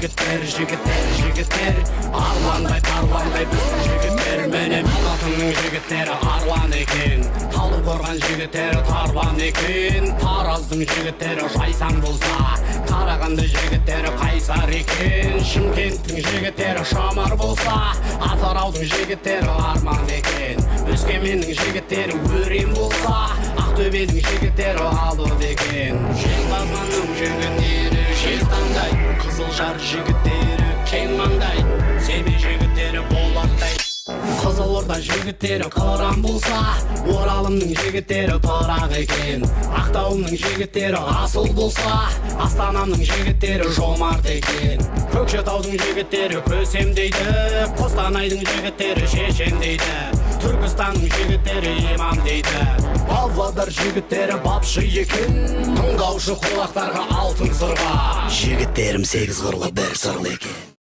жігіттер Арландай тарландай біздің жігіттер Міне Мақатының жігіттері арлан екен Талдықорған жігіттері тарлан екен Тараздың жігіттері жайсаң болса Қарағанды жігіттері қайсар екен Шымкенттің жігіттері шамар болса Атыраудың жігіттері арман екен Өскеменнің жігіттері өрен болса Ақтөбенің жігіттері алып екен Жезқазғанның жігіттері жезтаңдай Қызылжар жігіттері кең маңдай Семей жігіттері болаттай Қызылорда жігіттері қыран болса Оралымның жігіттері пырақ екен Ақтауымның жігіттері асыл болса Астанамның жігіттері жомарт екен Көкшетаудың жігіттері көсем дейді Қостанайдың жігіттері шешен дейді Түркістанның жігіттері имам дейді Павлодар жігіттері бапшы екен Тыңдаушы құлақтарға алтын сырға Жігіттерім сегіз қырлы бір сырлы екен